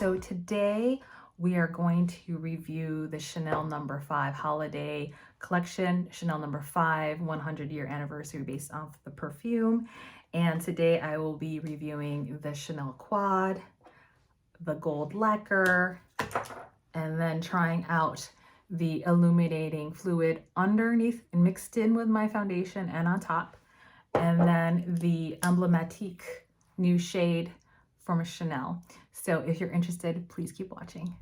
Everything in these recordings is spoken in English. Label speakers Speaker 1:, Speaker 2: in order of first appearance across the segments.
Speaker 1: So today we are going to review the Chanel No. 5 holiday collection, Chanel No. 5 100-year anniversary based off the perfume. And today I will be reviewing the Chanel Quad, the Gold Lacquer, and then trying out the illuminating fluid underneath and mixed in with my foundation and on top. And then the Emblématique new shade from Chanel. So if you're interested, please keep watching.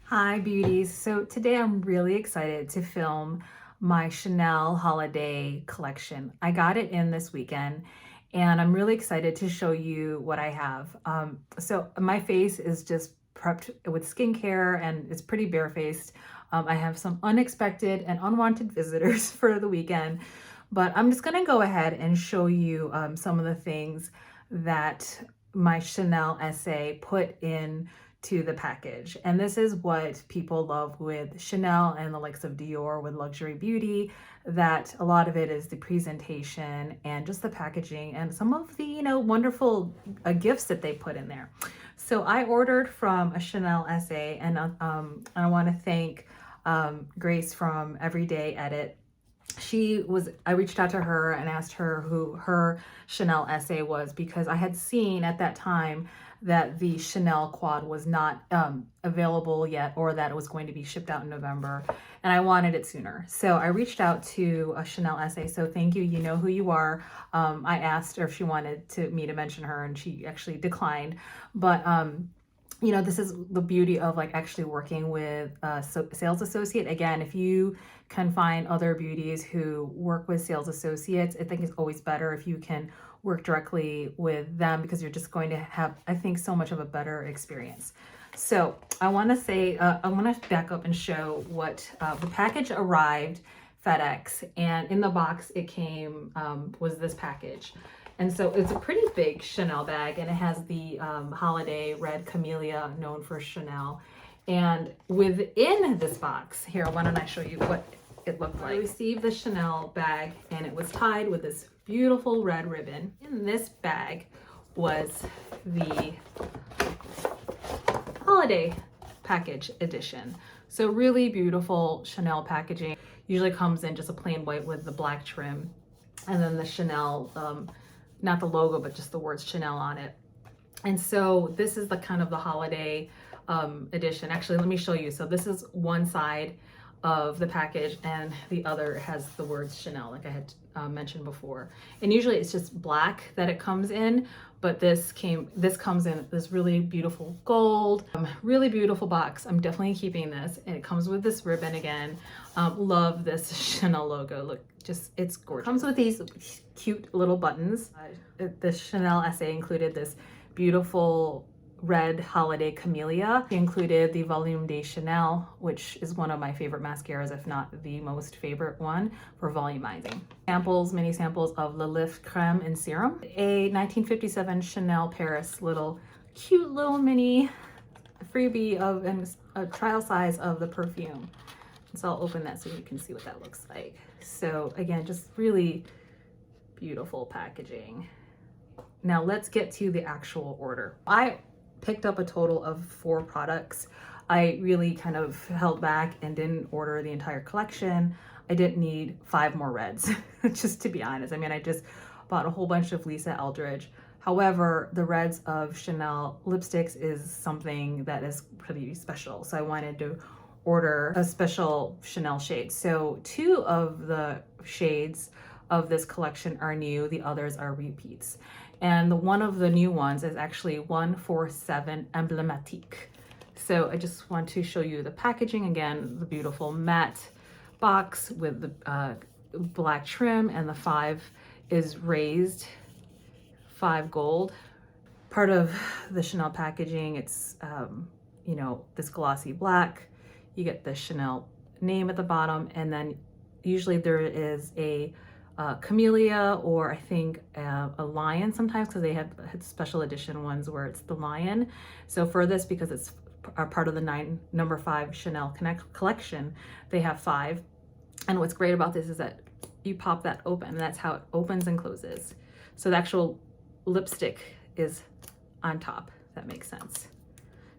Speaker 1: Hi beauties. So today I'm really excited to film my Chanel holiday collection. I got it in this weekend and I'm really excited to show you what I have. So my face is just prepped with skincare and it's pretty barefaced. I have some unexpected and unwanted visitors for the weekend, but I'm just gonna go ahead and show you some of the things that my Chanel SA put in to the package. And this is what people love with Chanel and the likes of Dior with luxury beauty, that a lot of it is the presentation and just the packaging and some of the, wonderful gifts that they put in there. So I ordered from a Chanel SA and I want to thank Grace from Everyday Edit. I reached out to her and asked her who her Chanel SA was, because I had seen at that time that the Chanel Quad was not available yet, or that it was going to be shipped out in November, and I wanted it sooner. So I reached out to a Chanel SA. So thank you. You know who you are. I asked her if she wanted me to mention her, and she actually declined. But this is the beauty of actually working with a sales associate. Again, if you can find other beauties who work with sales associates, I think it's always better if you can work directly with them, because you're just going to have, I think, so much of a better experience. So I want to back up and show what the package arrived FedEx, and in the box it came was this package. And so it's a pretty big Chanel bag, and it has the holiday red camellia, known for Chanel. And within this box, here, why don't I show you what it looked like. I received the Chanel bag, and it was tied with this beautiful red ribbon. In this bag was the holiday package edition. So really beautiful Chanel packaging. Usually comes in just a plain white with the black trim, and then the Chanel, not the logo, but just the words Chanel on it. And so this is the kind of the holiday edition. Actually, let me show you. So this is one side of the package, and the other has the words Chanel, like I had mentioned before. And usually it's just black that it comes in, but this comes in this really beautiful gold, really beautiful box. I'm definitely keeping this, and it comes with this ribbon again. Love this Chanel logo. Look, it's gorgeous. Comes with these cute little buttons. The Chanel SA included this beautiful red holiday camellia. It included the Volume de Chanel, which is one of my favorite mascaras, if not the most favorite one, for volumizing. Mini samples of Le Lift Creme and Serum. A 1957 Chanel Paris cute little mini freebie of a trial size of the perfume. So I'll open that so you can see what that looks like. So again, just really beautiful packaging. Now let's get to the actual order. I picked up a total of 4 products. I really kind of held back and didn't order the entire collection. I didn't need 5 more reds, just to be honest. I mean, I just bought a whole bunch of Lisa Eldridge. However, the reds of Chanel lipsticks is something that is pretty special. So I wanted to order a special Chanel shade. So 2 of the shades of this collection are new, the others are repeats. And one of the new ones is actually 147 Emblématique. So I just want to show you the packaging again, the beautiful matte box with the black trim, and the 5 is raised 5 gold. Part of the Chanel packaging, it's this glossy black. You get the Chanel name at the bottom, and then usually there is a camellia, or I think a lion sometimes, because they have special edition ones where it's the lion. So for this, because it's part of the No. 5 Chanel collection, they have 5. And what's great about this is that you pop that open, and that's how it opens and closes. So the actual lipstick is on top, if that makes sense.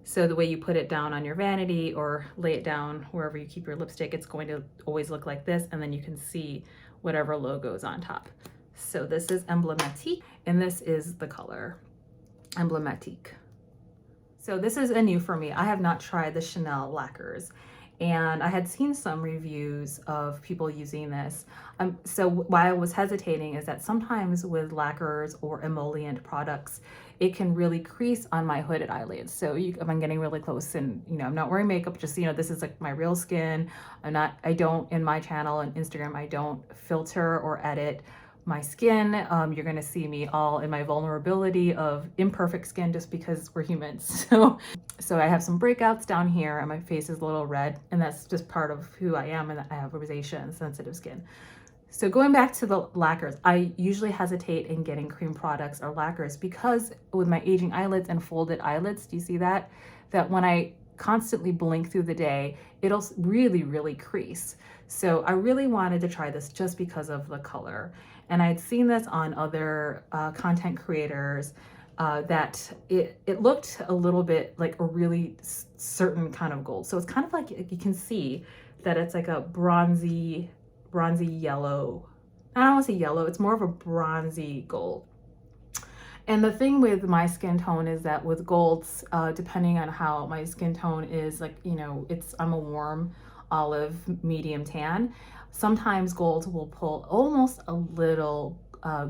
Speaker 1: So the way you put it down on your vanity or lay it down wherever you keep your lipstick, it's going to always look like this, and then you can see whatever logo is on top. So this is Emblématique, and this is the color Emblématique. So this is a new for me. I have not tried the Chanel lacquers, and I had seen some reviews of people using this. So why I was hesitating is that sometimes with lacquers or emollient products, it can really crease on my hooded eyelids. So if I'm getting really close and, you know, I'm not wearing makeup, just, you know, this is like my real skin. I don't, in my channel and Instagram, I don't filter or edit my skin. You're gonna see me all in my vulnerability of imperfect skin just because we're humans. So I have some breakouts down here and my face is a little red, and that's just part of who I am, and I have rosacea and sensitive skin. So going back to the lacquers, I usually hesitate in getting cream products or lacquers because with my aging eyelids and folded eyelids, do you see that? That when I constantly blink through the day, it'll really, really crease. So I really wanted to try this just because of the color. And I'd seen this on other content creators that it looked a little bit like a really certain kind of gold. So it's kind of like, you can see that it's like a bronzy yellow. I don't want to say yellow, it's more of a bronzy gold. And the thing with my skin tone is that with golds, depending on how my skin tone is, like, you know, I'm a warm olive medium tan. Sometimes golds will pull almost a little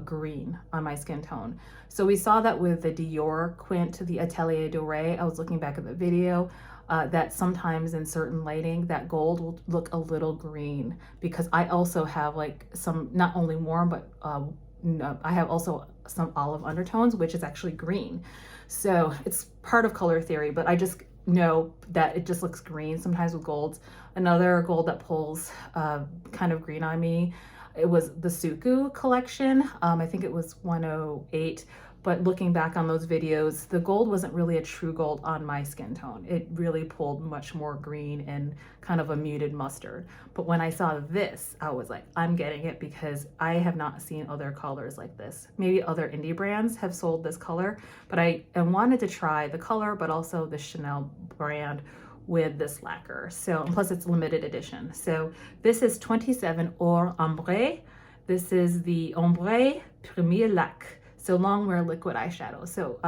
Speaker 1: green on my skin tone. So we saw that with the Dior Quint, the Atelier Doré. I was looking back at the video, that sometimes in certain lighting, that gold will look a little green, because I also have like some, not only warm, but I have also some olive undertones, which is actually green. So it's part of color theory, but I just know that it just looks green sometimes with golds. Another gold that pulls kind of green on me, it was the Suku collection. I think it was 108, but looking back on those videos, the gold wasn't really a true gold on my skin tone. It really pulled much more green and kind of a muted mustard. But when I saw this, I was like, I'm getting it, because I have not seen other colors like this. Maybe other indie brands have sold this color, but I wanted to try the color, but also the Chanel brand with this lacquer. So, and plus it's limited edition. So this is 27 Or Ombre. This is the Ombre Premier Laque. So long wear liquid eyeshadow. So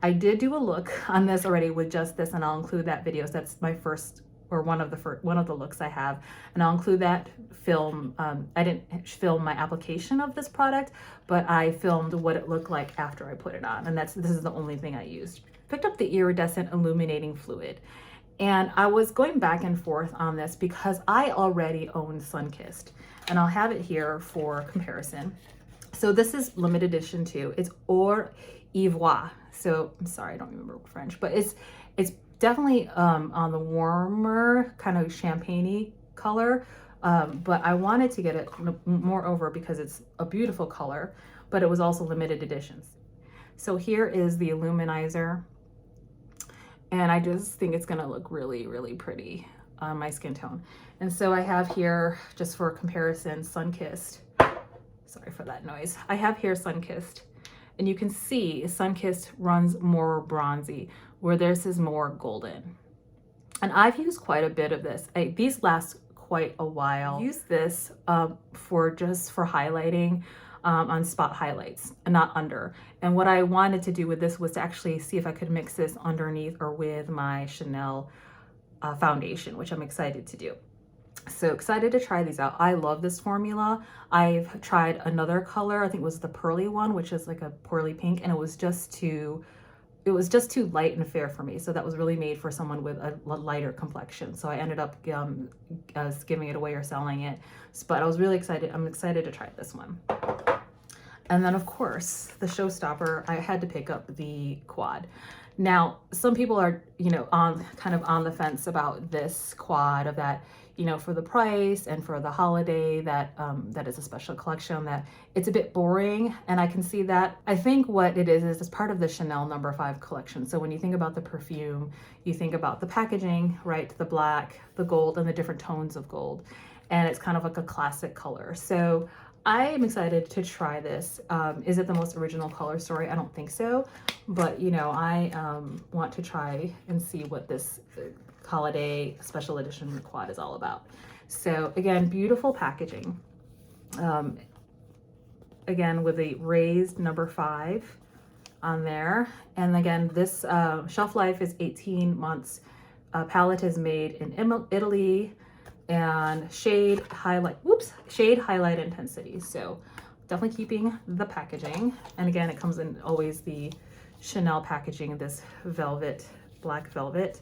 Speaker 1: I did do a look on this already with just this, and I'll include that video. So that's my first, or one of the looks I have, and I'll include that film. I didn't film my application of this product, but I filmed what it looked like after I put it on, and this is the only thing I used. Picked up the iridescent illuminating fluid, and I was going back and forth on this because I already own Sunkissed, and I'll have it here for comparison. So this is limited edition too. It's Or Ivoire. So I'm sorry, I don't remember French, but it's definitely on the warmer kind of champagne-y color. But I wanted to get it moreover because it's a beautiful color, but it was also limited editions. So here is the illuminizer, and I just think it's gonna look really, really pretty on my skin tone. And so I have here, just for comparison, Sunkissed. Sorry for that noise. I have here Sunkissed, and you can see Sunkissed runs more bronzy, where this is more golden. And I've used quite a bit of this. These last quite a while. I use this for highlighting on spot highlights and not under. And what I wanted to do with this was to actually see if I could mix this underneath or with my Chanel foundation, which I'm excited to do. So excited to try these out. I love this formula. I've tried another color, I think it was the pearly one, which is like a pearly pink, and it was just too light and fair for me. So that was really made for someone with a lighter complexion. So I ended up giving it away or selling it. But I was really excited. I'm excited to try this one. And then of course, the showstopper, I had to pick up the quad. Now, some people are, you know, kind of on the fence about this quad, of that, you know, for the price and for the holiday, that is a special collection, that it's a bit boring, and I can see that. I think what it is it's part of the Chanel No. 5 collection. So when you think about the perfume, you think about the packaging, right? The black, the gold, and the different tones of gold. And it's kind of like a classic color. So I am excited to try this. Is it the most original color story? I don't think so, but you know, I want to try and see what this holiday special edition quad is all about. So again, beautiful packaging. Again, with a raised number 5 on there. And again, this shelf life is 18 months. Palette is made in Italy, and shade highlight intensity. So definitely keeping the packaging. And again, it comes in always the Chanel packaging, this velvet, black velvet.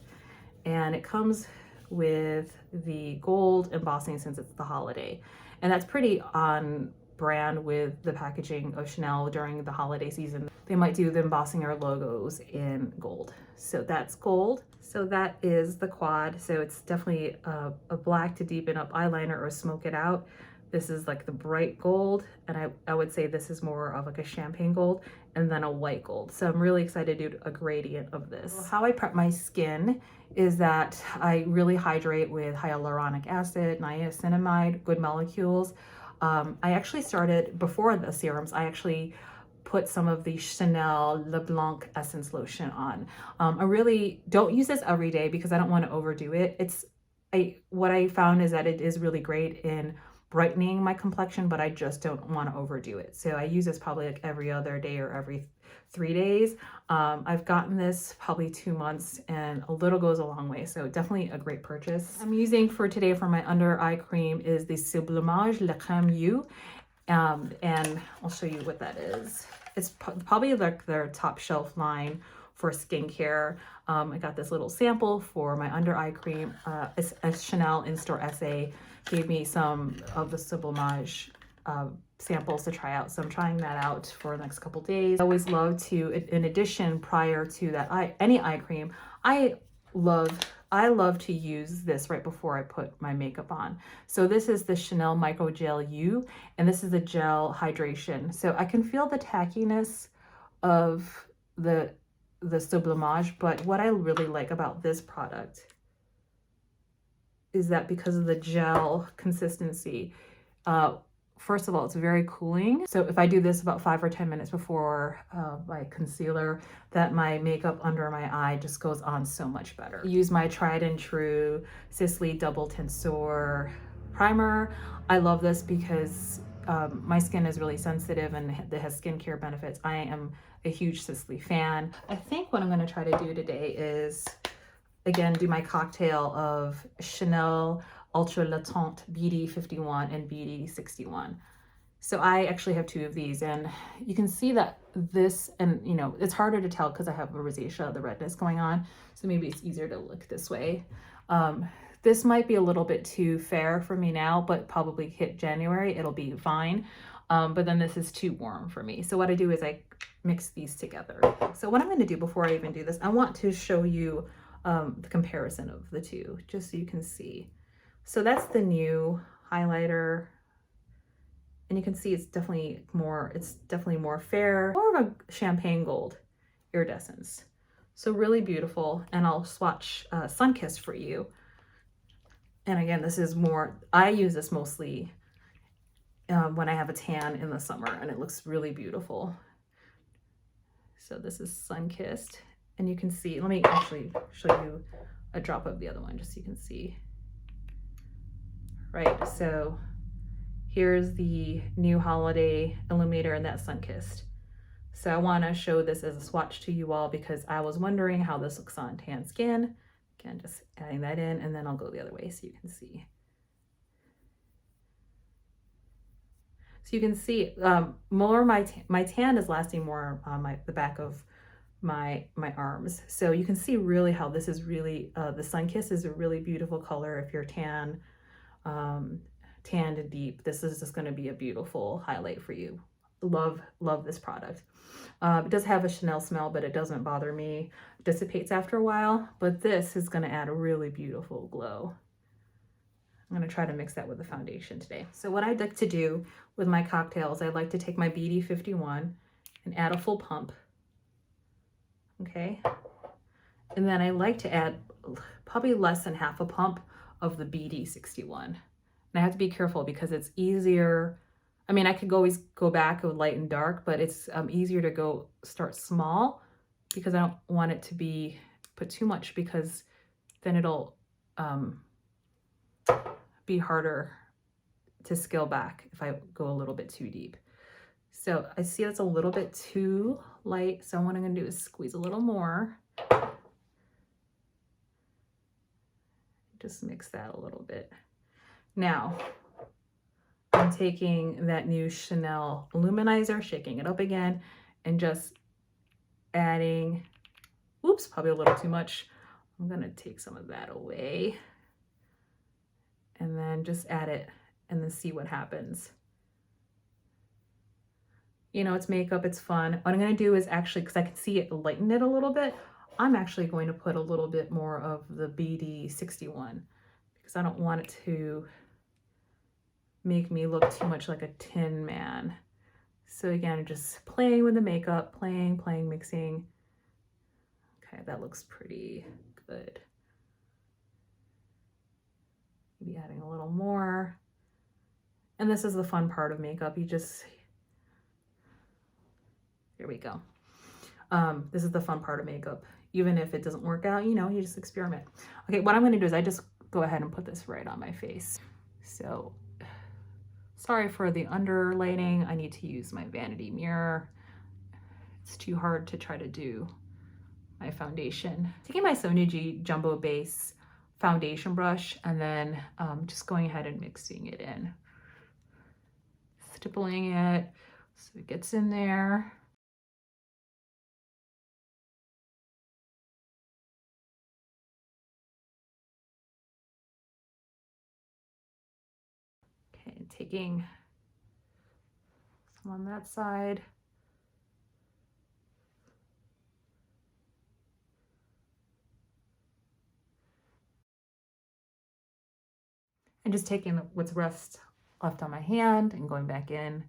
Speaker 1: And it comes with the gold embossing since it's the holiday. And that's pretty on brand with the packaging of Chanel during the holiday season. They might do the embossing or logos in gold. So that's gold. So that is the quad. So it's definitely a black to deepen up eyeliner or smoke it out. This is like the bright gold, and I would say this is more of like a champagne gold and then a white gold. So I'm really excited to do a gradient of this. How I prep my skin is that I really hydrate with hyaluronic acid, niacinamide, good molecules. I actually started, before the serums, I actually put some of the Chanel LeBlanc Essence Lotion on. I really don't use this every day because I don't want to overdo it. What I found is that it is really great in brightening my complexion, but I just don't want to overdo it. So I use this probably like every other day or every 3 days. I've gotten this probably 2 months, and a little goes a long way. So definitely a great purchase. I'm using for today for my under eye cream is the Sublimage La Crème U. And I'll show you what that is. It's probably like their top shelf line for skincare. I got this little sample for my under eye cream. A Chanel in-store essay gave me some of the Sublimage samples to try out. So I'm trying that out for the next couple days. I always love to, in addition, prior to that, any eye cream, I love to use this right before I put my makeup on. So this is the Chanel Micro Gel U, and this is the gel hydration. So I can feel the tackiness of the Sublimage, but what I really like about this product is that because of the gel consistency, first of all, it's very cooling. So if I do this about 5 or 10 minutes before my concealer, that my makeup under my eye just goes on so much better. Use my tried and true Sisley Double Tensor primer. I love this because my skin is really sensitive and it has skincare benefits. I am a huge Sisley fan. I think what I'm gonna try to do today is, again, do my cocktail of Chanel Ultra Latent BD 51 and BD 61. So I actually have 2 of these, and you can see that this, and you know, it's harder to tell because I have a rosacea, the redness going on. So maybe it's easier to look this way. This might be a little bit too fair for me now, but probably hit January, it'll be fine. But then this is too warm for me. So what I do is I mix these together. So what I'm gonna do before I even do this, I want to show you the comparison of the two, just so you can see. So that's the new highlighter, and you can see it's definitely more fair, more of a champagne gold iridescence. So really beautiful. And I'll swatch Sunkissed for you. And again, this is more, I use this mostly when I have a tan in the summer, and it looks really beautiful. So this is Sunkissed, and you can see, let me actually show you a drop of the other one just so you can see. Right, so here's the new holiday illuminator, and that's Sunkissed. So I want to show this as a swatch to you all because I was wondering how this looks on tan skin. Again, just adding that in, and then I'll go the other way so you can see. So you can see more my tan is lasting more on the back of my arms. So you can see really how this is really, the Sunkissed is a really beautiful color if you're tanned and deep. This is just going to be a beautiful highlight for you. Love this product. It does have a Chanel smell, but it doesn't bother me. It dissipates after a while, but this is going to add a really beautiful glow. I'm going to try to mix that with the foundation today. So what I like to do with my cocktails, I like to take my BD 51 and add a full pump. Okay. And then I like to add probably less than half a pump of the BD 61. And I have to be careful because it's easier I mean, I could always go back with light and dark, but it's easier to start small because I don't want it to be put too much, because then it'll be harder to scale back if I go a little bit too deep. So I see that's a little bit too light. So what I'm gonna do is squeeze a little more. Just mix that a little bit. Now, I'm taking that new Chanel Illuminizer, shaking it up again, and just adding, oops, probably a little too much. I'm gonna take some of that away and then just add it and then see what happens. You know, it's makeup, it's fun. What I'm gonna do is actually, because I can see it lighten it a little bit, I'm actually going to put a little bit more of the BD61 because I don't want it to make me look too much like a Tin Man. So again, just playing with the makeup, playing, mixing. Okay, that looks pretty good. Maybe adding a little more. And this is the fun part of makeup. You just, here we go. This is the fun part of makeup. Even if it doesn't work out, you know, you just experiment. Okay, what I'm gonna do is I just go ahead and put this right on my face. So, sorry for the underlighting. I need to use my vanity mirror. It's too hard to try to do my foundation. Taking my Sonicgy Jumbo Base foundation brush and then just going ahead and mixing it in. Stippling it so it gets in there. Okay, taking some on that side. And just taking what's left on my hand and going back in.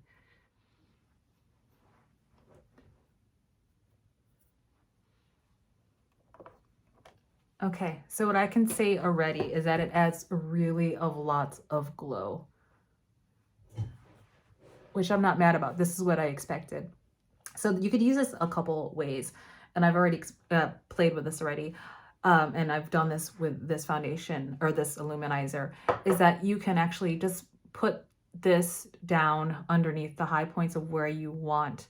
Speaker 1: Okay, so what I can say already is that it adds really a lot of glow, which I'm not mad about. This is what I expected. So you could use this a couple ways, and I've already played with this already. And I've done this with this foundation or this illuminizer, is that you can actually just put this down underneath the high points of where you want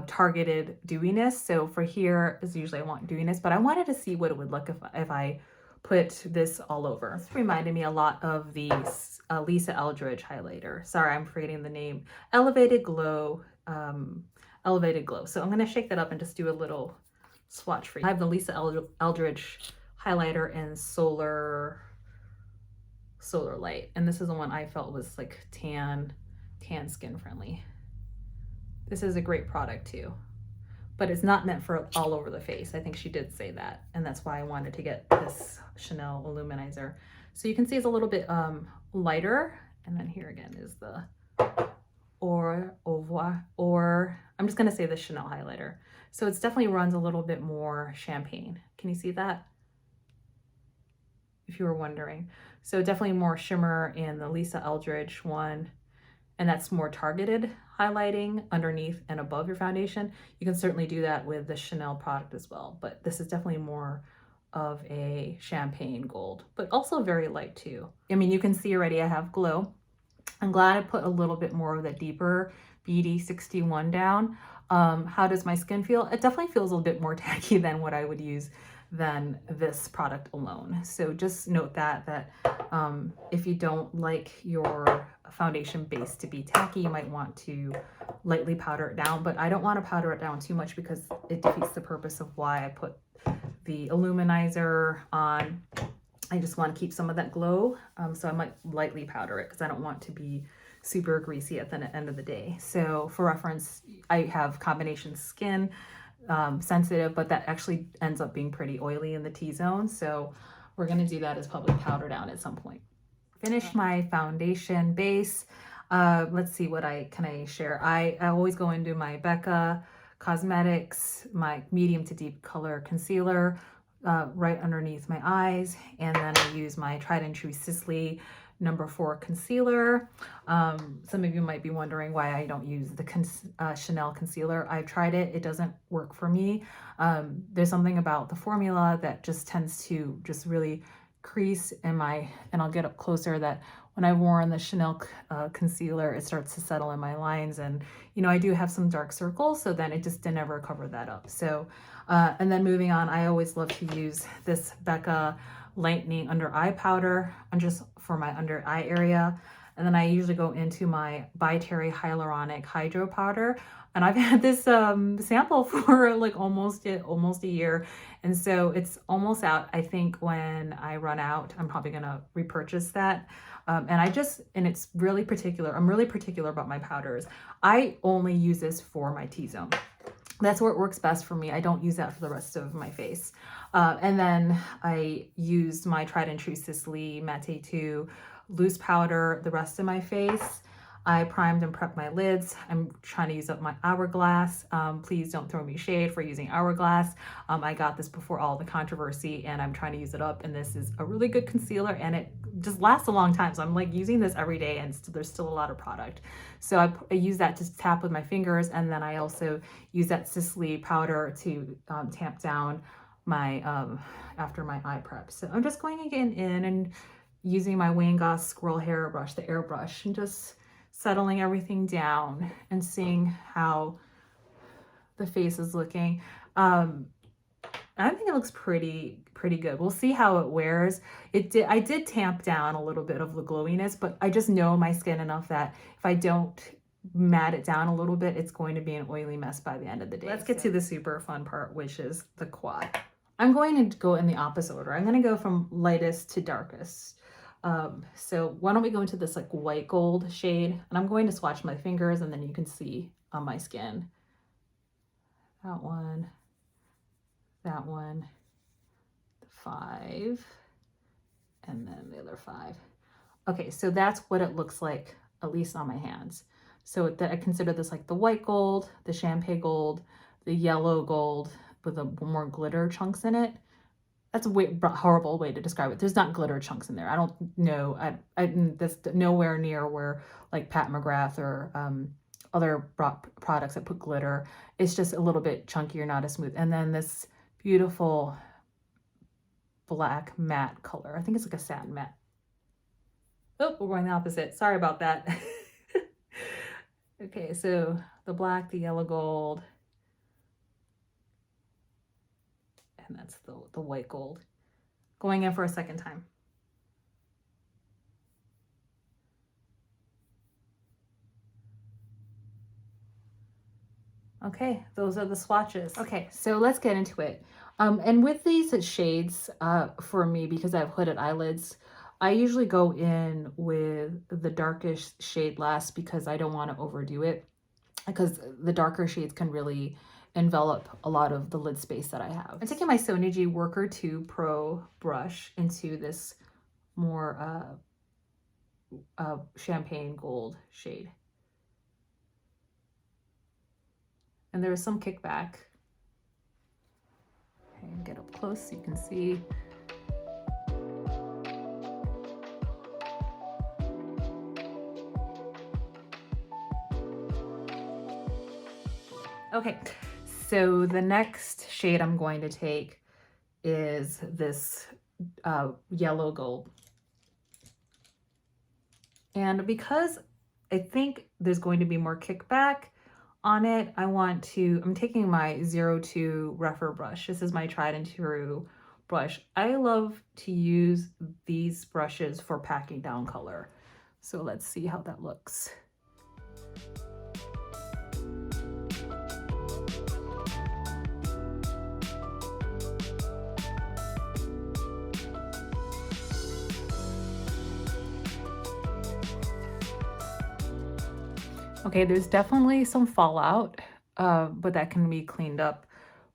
Speaker 1: targeted dewiness. So for here is usually I want dewiness, but I wanted to see what it would look if I put this all over. This reminded me a lot of the Lisa Eldridge highlighter. Sorry, I'm forgetting the name. Elevated Glow. So I'm gonna shake that up and just do a little swatch for you. I have the Lisa Eldridge highlighter in Solar Light, and this is the one I felt was like tan skin friendly. This is a great product too, but it's not meant for all over the face. I think she did say that, and that's why I wanted to get this Chanel Illuminizer. So you can see it's a little bit lighter, and then here again is the or I'm just gonna say the Chanel highlighter. So it definitely runs a little bit more champagne. Can you see that? If you were wondering. So definitely more shimmer in the Lisa Eldridge one, and that's more targeted highlighting underneath and above your foundation. You can certainly do that with the Chanel product as well, but this is definitely more of a champagne gold, but also very light too. I mean, you can see already I have glow. I'm glad I put a little bit more of that deeper BD61 down. How does my skin feel? It definitely feels a little bit more tacky than what I would use than this product alone. So just note that if you don't like your foundation base to be tacky, you might want to lightly powder it down, but I don't want to powder it down too much because it defeats the purpose of why I put the illuminizer on. I just want to keep some of that glow, so I might lightly powder it because I don't want to be super greasy at the end of the day. So for reference, I have combination skin, sensitive, but that actually ends up being pretty oily in the T-zone. So we're going to do that as probably powder down at some point. Finished my foundation base. Let's see what can I share. I always go into my Becca Cosmetics, my medium to deep color concealer right underneath my eyes, and then I use my tried and true Sisley number 4 concealer. Some of you might be wondering why I don't use the Chanel concealer. I've tried it. It doesn't work for me. There's something about the formula that just tends to just really crease in my, and I'll get up closer, that when I've worn the Chanel concealer, it starts to settle in my lines. And, you know, I do have some dark circles, so then it just didn't ever cover that up. So, and then moving on, I always love to use this Becca lightening under eye powder and just for my under eye area. And then I usually go into my By Terry Hyaluronic Hydro Powder. And I've had this sample for like almost a year. And so it's almost out. I think when I run out, I'm probably gonna repurchase that. And it's really particular. I'm really particular about my powders. I only use this for my T-zone. That's where it works best for me. I don't use that for the rest of my face. And then I used my tried and true Sisley Matte 2 loose powder the rest of my face. I primed and prepped my lids. I'm trying to use up my Hourglass. Please don't throw me shade for using Hourglass. I got this before all the controversy and I'm trying to use it up, and this is a really good concealer and it just lasts a long time. So I'm like using this every day and there's still a lot of product. So I use that to tap with my fingers, and then I also use that Sisley powder to tamp down my after my eye prep. So I'm just going again in and using my Wayne Goss squirrel hair brush, the airbrush, and just settling everything down and seeing how the face is looking. I think it looks pretty good. We'll see how it wears. I did tamp down a little bit of the glowiness, but I just know my skin enough that if I don't matte it down a little bit, it's going to be an oily mess by the end of the day. Let's get to the super fun part, which is the quad. I'm going to go in the opposite order. I'm going to go from lightest to darkest. So why don't we go into this like white gold shade, and I'm going to swatch my fingers and then you can see on my skin. That one, the 5, and then the other 5. Okay, so that's what it looks like, at least on my hands. So I consider this like the white gold, the champagne gold, the yellow gold with the more glitter chunks in it. That's a horrible way to describe it. There's not glitter chunks in there. I don't know. That's nowhere near where like Pat McGrath or other products that put glitter. It's just a little bit chunkier, not as smooth. And then this beautiful black matte color. I think it's like a satin matte. Oh, we're going the opposite. Sorry about that. Okay, so the black, the yellow gold, and that's the white gold. Going in for a second time. Okay, those are the swatches. Okay, so let's get into it. And with these shades, for me, because I have hooded eyelids, I usually go in with the darkest shade last because I don't want to overdo it, because the darker shades can really envelop a lot of the lid space that I have. I'm taking my Sonicgy Worker 2 Pro brush into this more champagne gold shade. And there's some kickback. Okay, get up close so you can see. Okay, so the next shade I'm going to take is this yellow gold. And because I think there's going to be more kickback on it, I'm taking my 02 Rephr brush. This is my tried and true brush. I love to use these brushes for packing down color. So let's see how that looks. Okay, there's definitely some fallout, but that can be cleaned up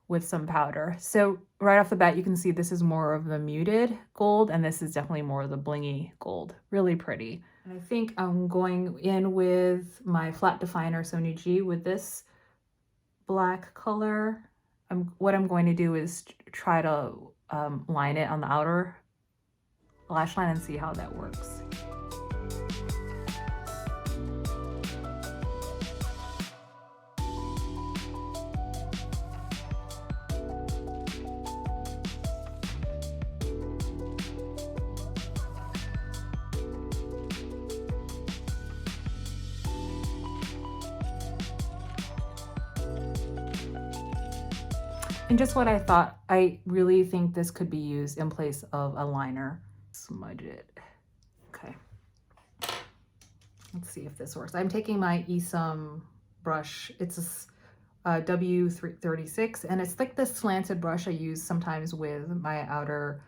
Speaker 1: with some powder. So right off the bat, you can see this is more of the muted gold, and this is definitely more of the blingy gold. Really pretty. And I think I'm going in with my flat definer Sonicgy with this black color. What I'm going to do is try to line it on the outer lash line and see how that works. And just what I thought, I really think this could be used in place of a liner. Smudge it. Okay. Let's see if this works. I'm taking my Esum brush. It's a W36, and it's like this slanted brush I use sometimes with my outer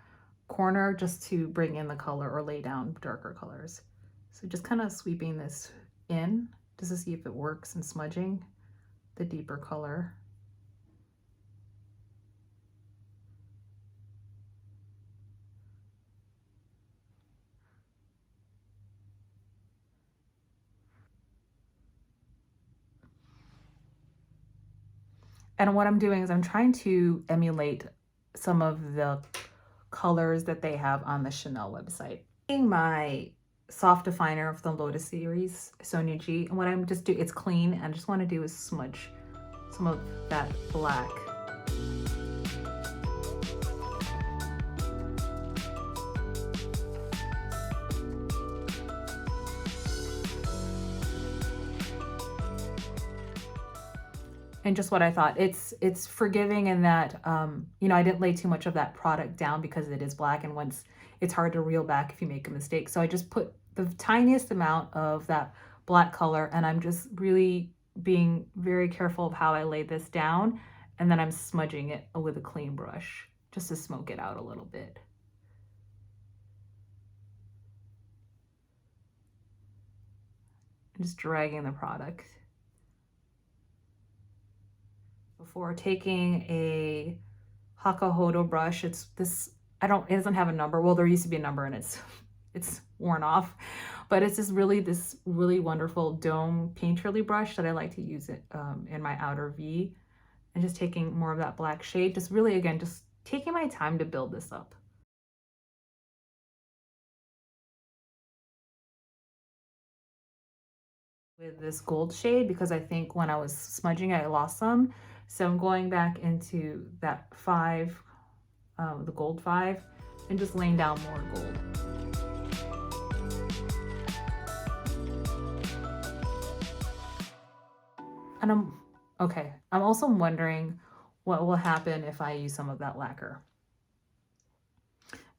Speaker 1: corner just to bring in the color or lay down darker colors. So just kind of sweeping this in just to see if it works in smudging the deeper color. And what I'm doing is I'm trying to emulate some of the colors that they have on the Chanel website. My soft definer of the Lotus series, Sonia G, and what I'm just doing, it's clean, and I just want to do is smudge some of that black. And just what I thought, it's forgiving in that, you know, I didn't lay too much of that product down because it is black, and once it's hard to reel back if you make a mistake. So I just put the tiniest amount of that black color, and I'm just really being very careful of how I lay this down. And then I'm smudging it with a clean brush just to smoke it out a little bit. I'm just dragging the product. Before taking a Hakuhodo brush, it's this, it doesn't have a number. Well, there used to be a number and it's worn off, but it's this really wonderful dome painterly brush that I like to use it in my outer V, and just taking more of that black shade, just really, again, just taking my time to build this up. With this gold shade, because I think when I was smudging I lost some. So I'm going back into that 5, the gold 5, and just laying down more gold. And I'm also wondering what will happen if I use some of that lacquer.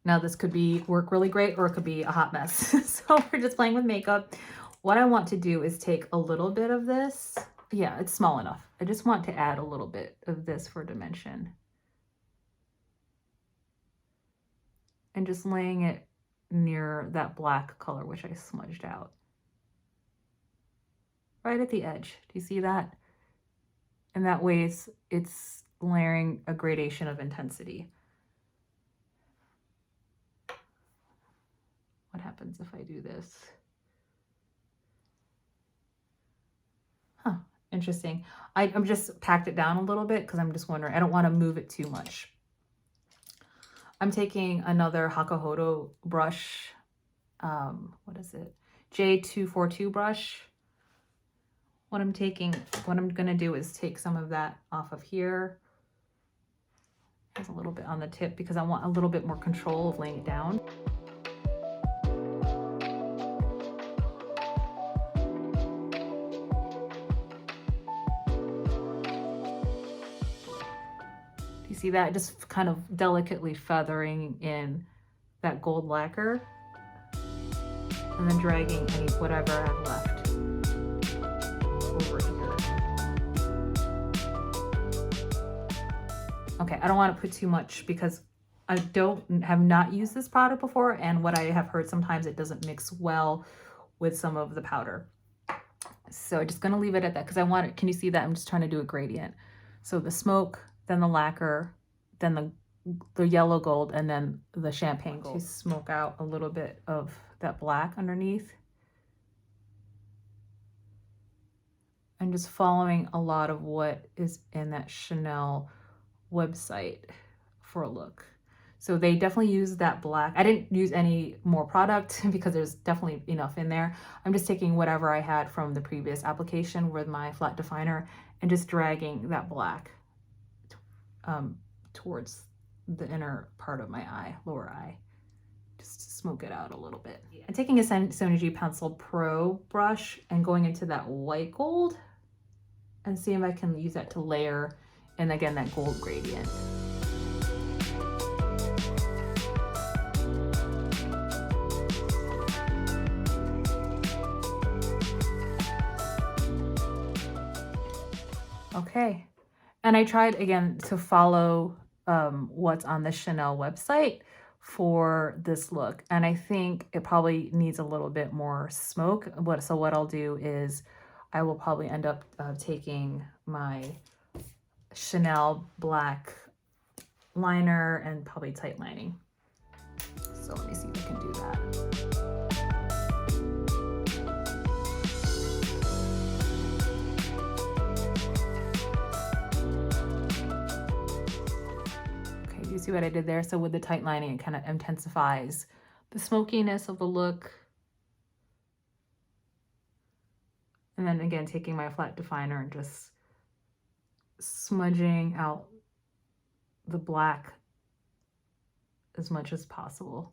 Speaker 1: Now this could work really great, or it could be a hot mess. So we're just playing with makeup. What I want to do is take a little bit of this. Yeah, it's small enough. I just want to add a little bit of this for dimension. And just laying it near that black color, which I smudged out. Right at the edge. Do you see that? And that way it's layering a gradation of intensity. What happens if I do this? Huh, interesting. I'm just packed it down a little bit because I'm just wondering, I don't want to move it too much. I'm taking another Hakuhodo brush. What is it? J242 brush. What I'm gonna do is take some of that off of here. There's a little bit on the tip because I want a little bit more control of laying it down. You see that? Just kind of delicately feathering in that gold lacquer, and then dragging whatever I have left over here. Okay, I don't want to put too much because I have not used this product before, and what I have heard, sometimes it doesn't mix well with some of the powder. So I'm just gonna leave it at that because I want it. Can you see that? I'm just trying to do a gradient. So the smoke, then the lacquer, then the yellow gold, and then the champagne gold to smoke out a little bit of that black underneath. And just following a lot of what is in that Chanel website for a look. So they definitely use that black. I didn't use any more product because there's definitely enough in there. I'm just taking whatever I had from the previous application with my flat definer and just dragging that black towards the inner part of my eye, lower eye, just to smoke it out a little bit. I'm taking a Sonia G Pencil Pro brush and going into that white gold and seeing if I can use that to layer and again, that gold gradient. Okay, and I tried again to follow what's on the Chanel website for this look, and I think it probably needs a little bit more smoke. So what I'll do is I will probably end up taking my Chanel black liner and probably tight lining. So let me see if I can do that. You see what I did there? So with the tight lining, it kind of intensifies the smokiness of the look. And then again, taking my flat definer and just smudging out the black as much as possible.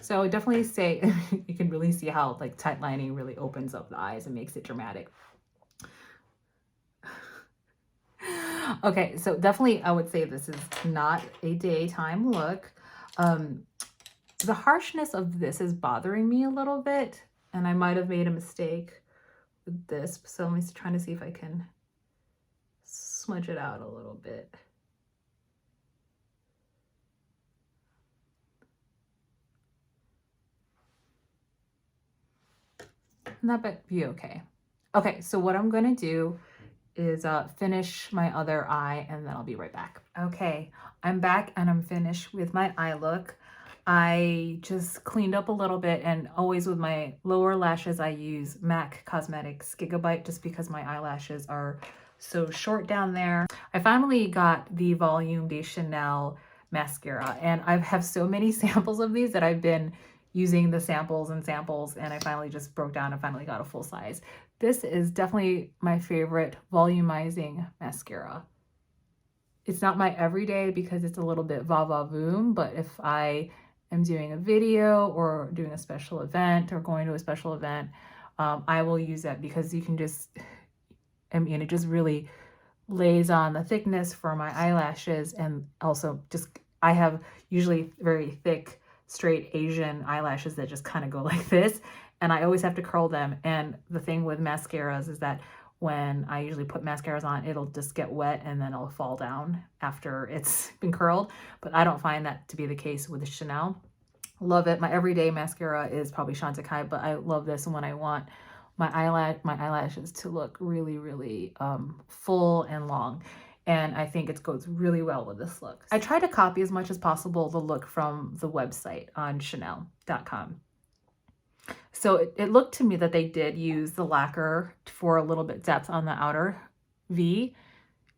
Speaker 1: So I would definitely say you can really see how like tight lining really opens up the eyes and makes it dramatic. Okay, so definitely I would say this is not a daytime look. The harshness of this is bothering me a little bit, and I might have made a mistake with this. So let me try to see if I can smudge it out a little bit. And that might be okay. Okay, so what I'm gonna do is finish my other eye, and then I'll be right back. Okay, I'm back and I'm finished with my eye look. I just cleaned up a little bit, and always with my lower lashes I use MAC Cosmetics Gigabyte just because my eyelashes are so short down there. I finally got the Volume de Chanel mascara, and I have so many samples of these that I've been using the samples, and I finally just broke down and finally got a full size. This is definitely my favorite volumizing mascara. It's not my everyday because it's a little bit va-va-voom, but if I am doing a video or doing a special event or going to a special event, I will use that because you can just, I mean, it just really lays on the thickness for my eyelashes. And also just, I have usually very thick, straight Asian eyelashes that just kind of go like this. And I always have to curl them. And the thing with mascaras is that when I usually put mascaras on, it'll just get wet and then it'll fall down after it's been curled. But I don't find that to be the case with the Chanel. Love it. My everyday mascara is probably Chantecaille, but I love this when I want my eyelashes to look really, really full and long. And I think it goes really well with this look. I try to copy as much as possible the look from the website on Chanel.com. So it looked to me that they did use the lacquer for a little bit depth on the outer V,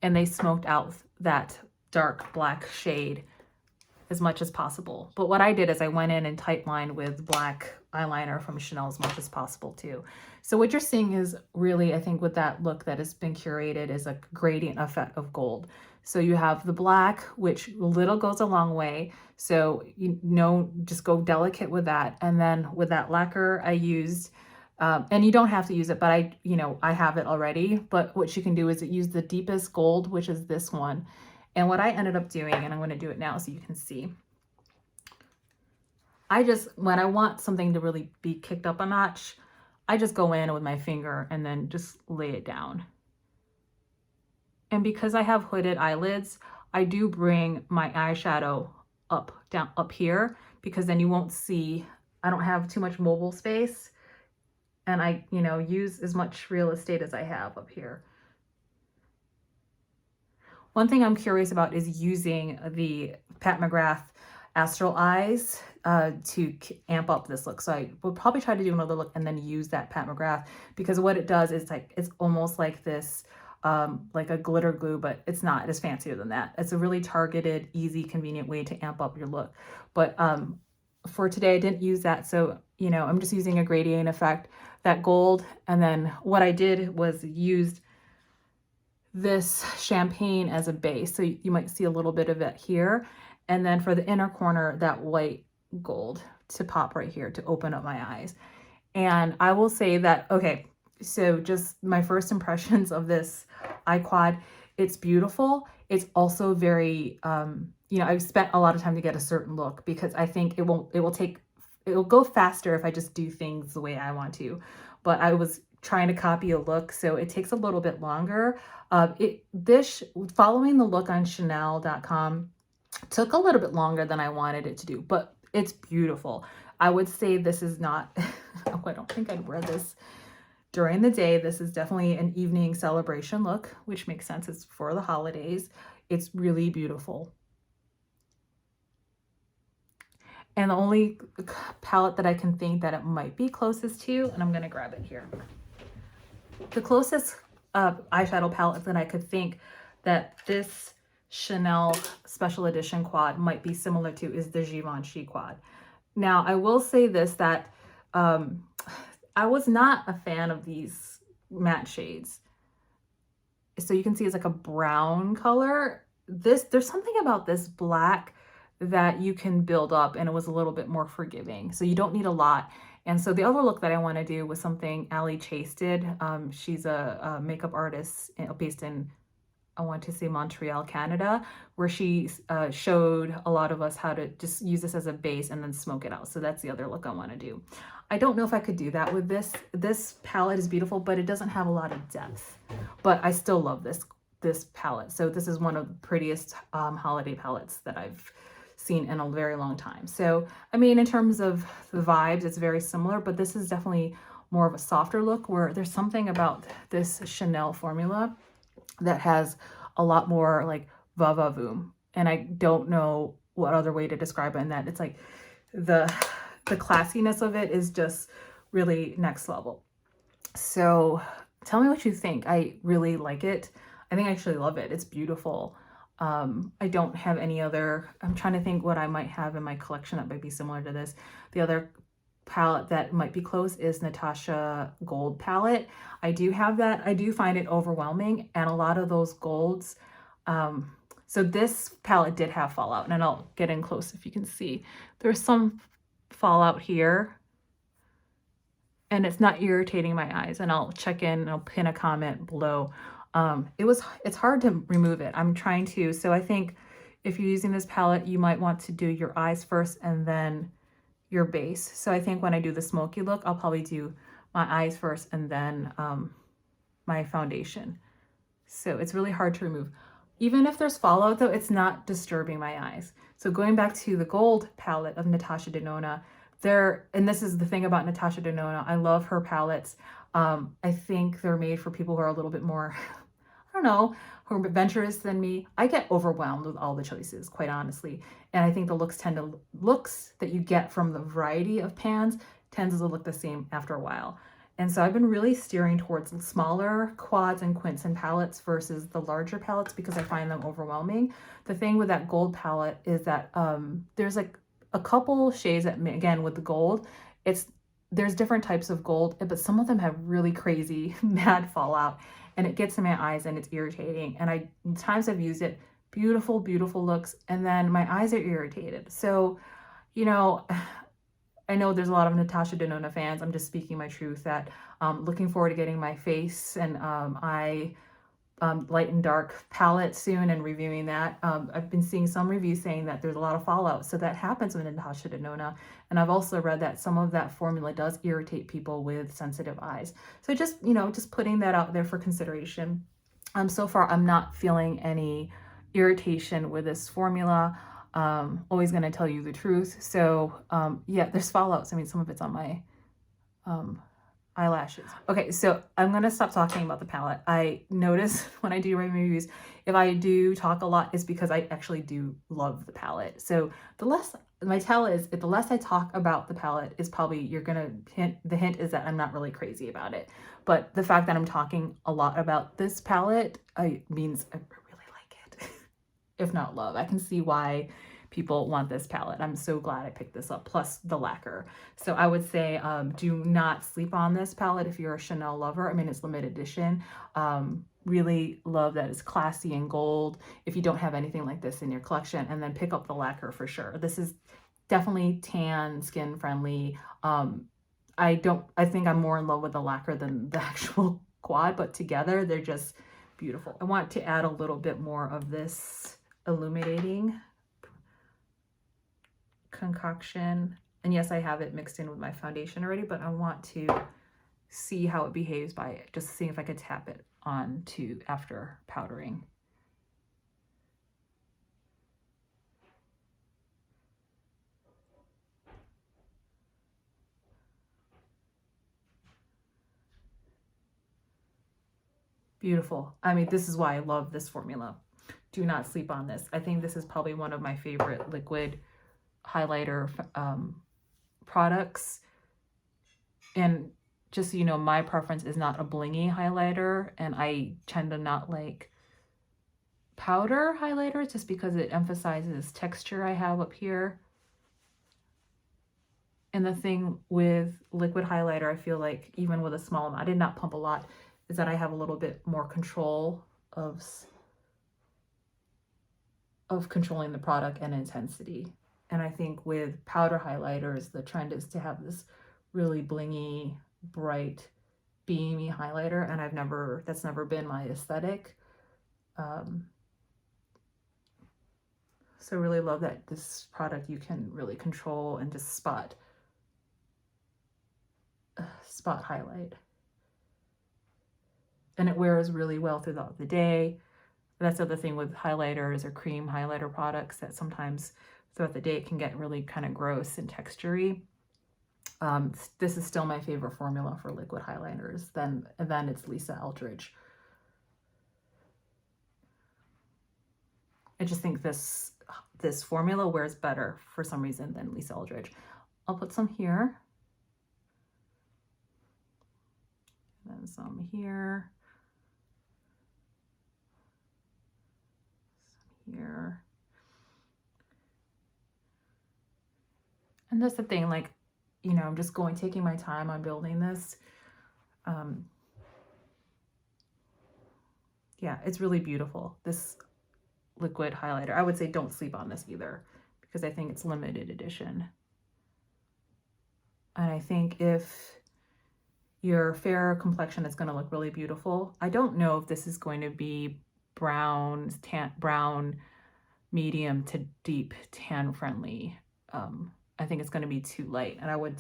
Speaker 1: and they smoked out that dark black shade as much as possible. But what I did is I went in and tight lined with black eyeliner from Chanel as much as possible too. So what you're seeing is really, I think with that look that has been curated, is a gradient effect of gold. So you have the black, which little goes a long way. So, you know, just go delicate with that. And then with that lacquer, I used, and you don't have to use it, but I have it already. But what you can do is use the deepest gold, which is this one. And what I ended up doing, and I'm going to do it now so you can see. When I want something to really be kicked up a notch, I just go in with my finger and then just lay it down. And because I have hooded eyelids, I do bring my eyeshadow up here, because then you won't see, I don't have too much mobile space, and I, use as much real estate as I have up here. One thing I'm curious about is using the Pat McGrath Astral Eyes to amp up this look. So I will probably try to do another look and then use that Pat McGrath, because what it does is it's almost like this, like a glitter glue, but it's not. It's fancier than that. It's a really targeted, easy, convenient way to amp up your look. But for today, I didn't use that. So, I'm just using a gradient effect, that gold. And then what I did was used this champagne as a base. So you might see a little bit of it here. And then for the inner corner, that white gold to pop right here to open up my eyes. And I will say that, okay, so just my first impressions of this eye quad. It's beautiful. It's also very, you know, I've spent a lot of time to get a certain look because I think it'll go faster if I just do things the way I want to. But I was trying to copy a look, so it takes a little bit longer. Following the look on Chanel.com took a little bit longer than I wanted it to do, but it's beautiful. I would say this is not, oh, I don't think I'd wear this during the day. This is definitely an evening celebration look, which makes sense. It's for the holidays. It's really beautiful. And the only palette that I can think that it might be closest to, and I'm going to grab it here. The closest eyeshadow palette that I could think that this Chanel special edition quad might be similar to is the Givenchy quad. Now, I will say this, that I was not a fan of these matte shades. So you can see it's like a brown color. There's something about this black that you can build up, and it was a little bit more forgiving. So you don't need a lot. And so the other look that I want to do was something Ali Chase did. She's a makeup artist based in, I want to say, Montreal, Canada, where she showed a lot of us how to just use this as a base and then smoke it out. So that's the other look I want to do. I don't know if I could do that with this. This palette is beautiful, but it doesn't have a lot of depth. But I still love this palette. So this is one of the prettiest holiday palettes that I've seen in a very long time. So, I mean, in terms of the vibes, it's very similar, but this is definitely more of a softer look, where there's something about this Chanel formula that has a lot more like va-va-voom. And I don't know what other way to describe it, in that it's like the classiness of it is just really next level. So tell me what you think. I really like it. I think I actually love it. It's beautiful. I don't have any other, I'm trying to think what I might have in my collection that might be similar to this. The other palette that might be close is Natasha Gold palette. I do have that. I do find it overwhelming, and a lot of those golds. So this palette did have fallout, and I'll get in close if you can see. There's some fallout here, and it's not irritating my eyes, and I'll check in and I'll pin a comment below. It's hard to remove it. I'm trying to. So I think if you're using this palette, you might want to do your eyes first and then your base. So I think when I do the smoky look, I'll probably do my eyes first and then my foundation. So it's really hard to remove. Even if there's fallout though, it's not disturbing my eyes. So going back to the gold palette of Natasha Denona, and this is the thing about Natasha Denona, I love her palettes. I think they're made for people who are a little bit more, I don't know, who are adventurous than me. I get overwhelmed with all the choices, quite honestly. And I think the looks that you get from the variety of pans tends to look the same after a while. And so I've been really steering towards the smaller quads and quints and palettes versus the larger palettes because I find them overwhelming. The thing with that gold palette is that there's like a couple shades that, again, with the gold, there's different types of gold, but some of them have really crazy mad fallout, and it gets in my eyes and it's irritating. And times I've used it, beautiful, beautiful looks, and then my eyes are irritated. So, you know, I know there's a lot of Natasha Denona fans. I'm just speaking my truth, that looking forward to getting my face and eye light and dark palette soon and reviewing that. I've been seeing some reviews saying that there's a lot of fallout. So that happens with Natasha Denona. And I've also read that some of that formula does irritate people with sensitive eyes. So just, you know, just putting that out there for consideration. So far, I'm not feeling any irritation with this formula. Always going to tell you the truth. So yeah, there's fallouts. I mean, some of it's on my eyelashes. Okay, so I'm gonna stop talking about the palette. I notice when I do reviews, if I do talk a lot, it's because I actually do love the palette. So my tell is, if the less I talk about the palette, is probably the hint is that I'm not really crazy about it. But the fact that I'm talking a lot about this palette means I really like it. If not love, I can see why people want this palette. I'm so glad I picked this up, plus the lacquer. So I would say do not sleep on this palette if you're a Chanel lover. I mean, it's limited edition. Really love that it's classy and gold if you don't have anything like this in your collection, and then pick up the lacquer for sure. This is definitely tan, skin friendly. I think I'm more in love with the lacquer than the actual quad, but together they're just beautiful. I want to add a little bit more of this illuminating concoction. And yes, I have it mixed in with my foundation already, but I want to see how it behaves by just seeing if I could tap it on to after powdering. Beautiful. I mean, this is why I love this formula. Do not sleep on this. I think this is probably one of my favorite liquid highlighter products. And just so you know, my preference is not a blingy highlighter, and I tend to not like powder highlighters just because it emphasizes texture I have up here. And the thing with liquid highlighter, I feel like even with a small amount, I did not pump a lot, is that I have a little bit more control of controlling the product and intensity. And I think with powder highlighters, the trend is to have this really blingy, bright, beamy highlighter, and that's never been my aesthetic. So really love that this product you can really control and just spot highlight. And it wears really well throughout the day. That's the other thing with highlighters or cream highlighter products, that sometimes throughout the day it can get really kind of gross and textury. This is still my favorite formula for liquid highlighters. Then it's Lisa Eldridge. I just think this formula wears better for some reason than Lisa Eldridge. I'll put some here. And then some here. Some here. And that's the thing, like, you know, I'm just taking my time on building this. Yeah, it's really beautiful. This liquid highlighter. I would say don't sleep on this either, because I think it's limited edition. And I think if your fair complexion is going to look really beautiful. I don't know if this is going to be brown, medium to deep tan friendly. I think it's going to be too light. And I would,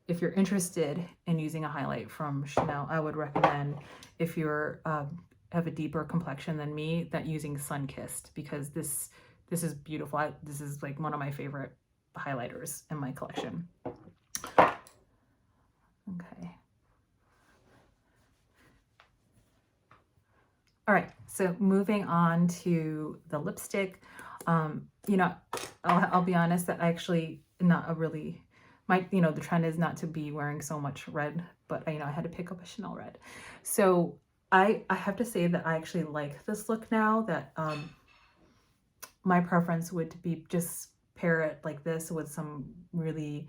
Speaker 1: if you're interested in using a highlight from Chanel, I would recommend, if you're have a deeper complexion than me, that using Sunkissed, because this is beautiful. This is like one of my favorite highlighters in my collection. Okay. All right, so moving on to the lipstick. You know, I'll be honest that I actually not a really, the trend is not to be wearing so much red, but I had to pick up a Chanel red. So I have to say that I actually like this look now, that my preference would be just pair it like this with some really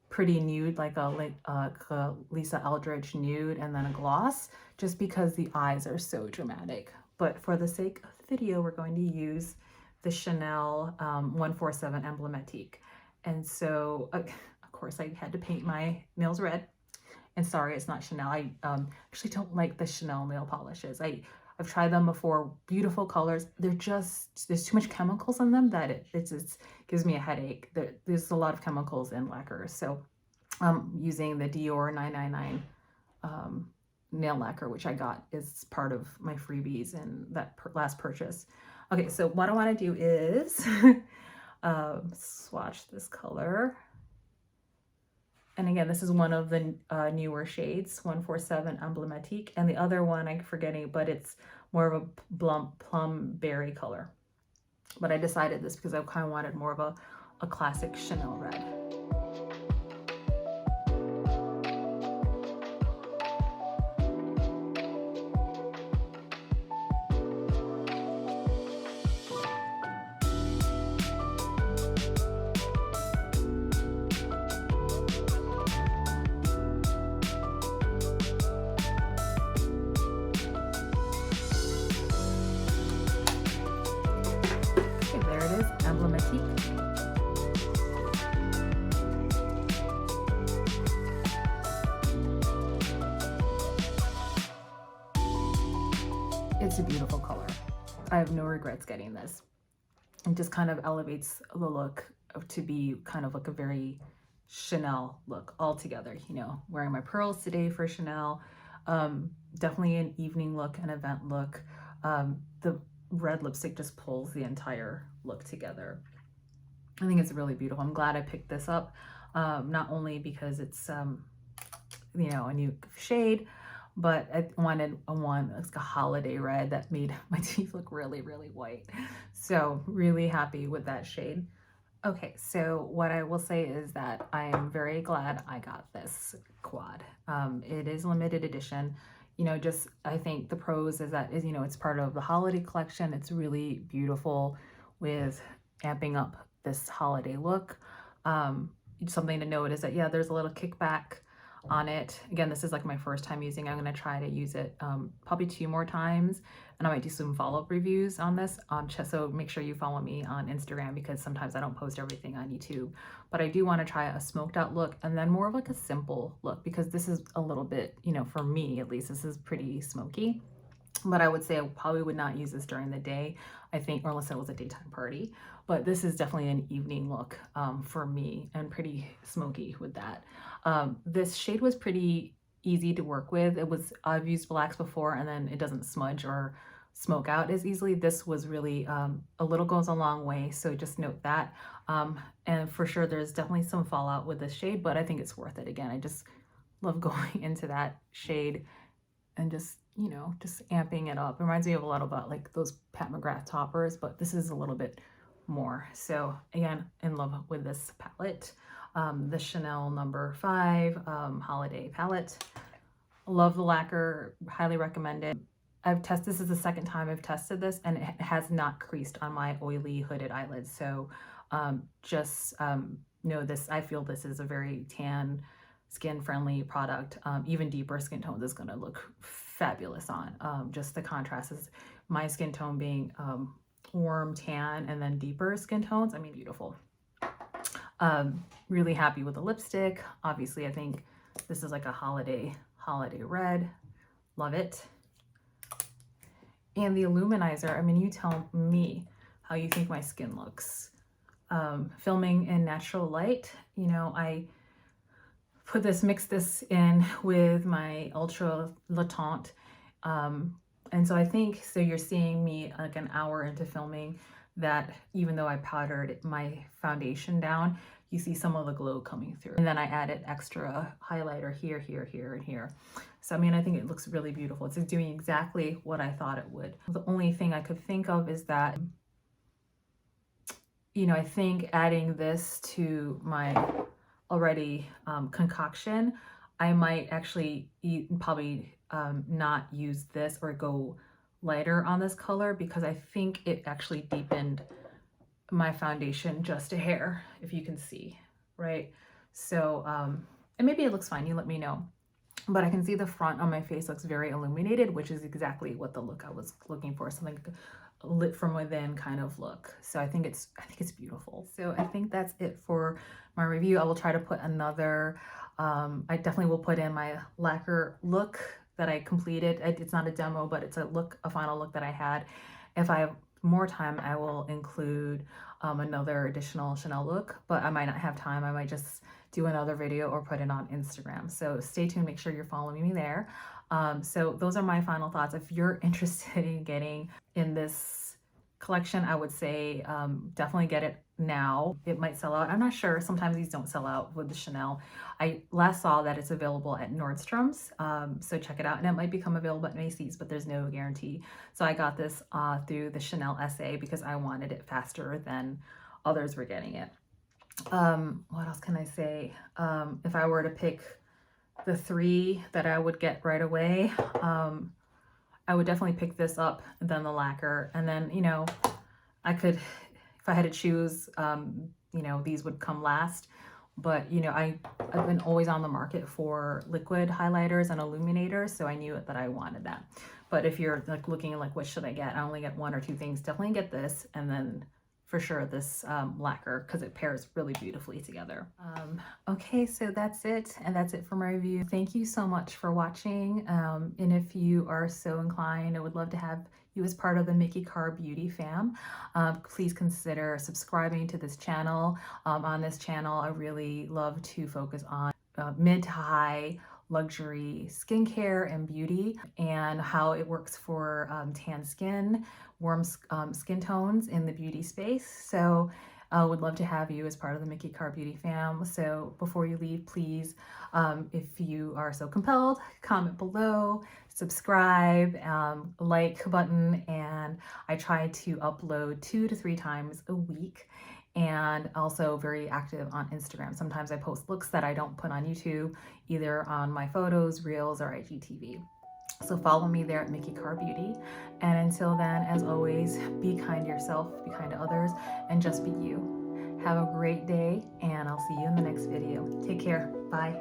Speaker 1: pretty nude, like a Lisa Eldridge nude, and then a gloss, just because the eyes are so dramatic. But for the sake of the video, we're going to use the Chanel 147 Emblématique. And so, of course, I had to paint my nails red. And sorry, it's not Chanel. I actually don't like the Chanel nail polishes. I've tried them before, beautiful colors. They're just, there's too much chemicals in them that it gives me a headache. There's a lot of chemicals in lacquers. So I'm using the Dior 999 nail lacquer, which I got as part of my freebies in that last purchase. Okay, so what I want to do is swatch this color. And again, this is one of the newer shades, 147 Emblématique, and the other one I'm forgetting, but it's more of a plum berry color. But I decided this because I kind of wanted more of a classic Chanel red. It's It's a beautiful color. I have no regrets getting this. It just kind of elevates the look to be kind of like a very Chanel look altogether. You know, wearing my pearls today for Chanel. Definitely an evening look, an event look. The red lipstick just pulls the entire look together. I think it's really beautiful. I'm glad I picked this up, not only because it's you know, a new shade, but I wanted one that's a holiday red that made my teeth look really, really white. So really happy with that shade. Okay, so what I will say is that I am very glad I got this quad. It is limited edition. You know, just I think the pros is that, you know, it's part of the holiday collection. It's really beautiful with amping up this holiday look. Something to note is that, yeah, there's a little kickback on it. Again, this is like my first time using it. I'm going to try to use it probably 2 more times, and I might do some follow-up reviews on this. So make sure you follow me on Instagram, because sometimes I don't post everything on YouTube. But I do want to try a smoked out look and then more of like a simple look, because this is a little bit, you know, for me at least, this is pretty smoky. But I would say I probably would not use this during the day, I think, or unless it was a daytime party. But this is definitely an evening look for me, and pretty smoky with that. This shade was pretty easy to work with. I've used blacks before, and then it doesn't smudge or smoke out as easily. This was really a little goes a long way, so just note that. And for sure, there's definitely some fallout with this shade, but I think it's worth it. Again, I just love going into that shade and just, you know, just amping it up. It reminds me of a lot about like those Pat McGrath toppers, but this is a little bit more. So again, in love with this palette. The Chanel No. 5 holiday palette. Love the lacquer, highly recommend it. This is the second time I've tested this, and it has not creased on my oily hooded eyelids. So just know this, I feel this is a very tan, skin friendly product. Even deeper skin tones is going to look fabulous on. Just the contrast is my skin tone being warm tan, and then deeper skin tones. I mean, beautiful. Really happy with the lipstick. Obviously, I think this is like a holiday red. Love it. And the Illuminizer, I mean, you tell me how you think my skin looks. Filming in natural light, you know, I mix this in with my Ultra Latant. And so I think, so you're seeing me like an hour into filming that even though I powdered my foundation down, you see some of the glow coming through. And then I added extra highlighter here, here, here, and here. So, I mean, I think it looks really beautiful. It's doing exactly what I thought it would. The only thing I could think of is that, you know, I think adding this to my already concoction, I might actually probably not use this or go lighter on this color, because I think it actually deepened my foundation just a hair, if you can see, right? So, and maybe it looks fine, you let me know. But I can see the front on my face looks very illuminated, which is exactly what the look I was looking for, something lit from within kind of look. So I think it's beautiful. So I think that's it for my review. I will try to put another, I definitely will put in my lacquer look that I completed. It's not a demo, but it's a final look that I had. If I have more time, I will include another additional Chanel look, but I might not have time. I might just do another video or put it on Instagram. So stay tuned, make sure you're following me there. So those are my final thoughts. If you're interested in getting in this collection, I would say definitely get it now. It might sell out. I'm not sure. Sometimes these don't sell out with the Chanel. I last saw that it's available at Nordstrom's, so check it out. And it might become available at Macy's, but there's no guarantee. So I got this through the Chanel SA because I wanted it faster than others were getting it. What else can I say? If I were to pick the 3 that I would get right away, I would definitely pick this up, then the lacquer, and then, you know, I could, if I had to choose, you know, these would come last. But, you know, I've been always on the market for liquid highlighters and illuminators, so I knew that I wanted that. But if you're like looking at like, what should I get? I only get 1 or 2 things. Definitely get this, and then for sure this lacquer because it pairs really beautifully together. Okay, so that's it, and that's it for my review. Thank you so much for watching, and if you are so inclined, I would love to have you as part of the Mickey Carr Beauty fam. Please consider subscribing to this channel. On this channel, I really love to focus on mid to high luxury skincare and beauty, and how it works for tan skin, warm skin tones in the beauty space. So would love to have you as part of the Mickey Carr Beauty fam. So before you leave, please, if you are so compelled, comment below, subscribe, like button, and I try to upload 2 to 3 times a week, and also very active on Instagram. Sometimes I post looks that I don't put on YouTube, either on my photos, reels, or IGTV. So follow me there at Mickey Carr Beauty. And until then, as always, be kind to yourself, be kind to others, and just be you. Have a great day, and I'll see you in the next video. Take care. Bye.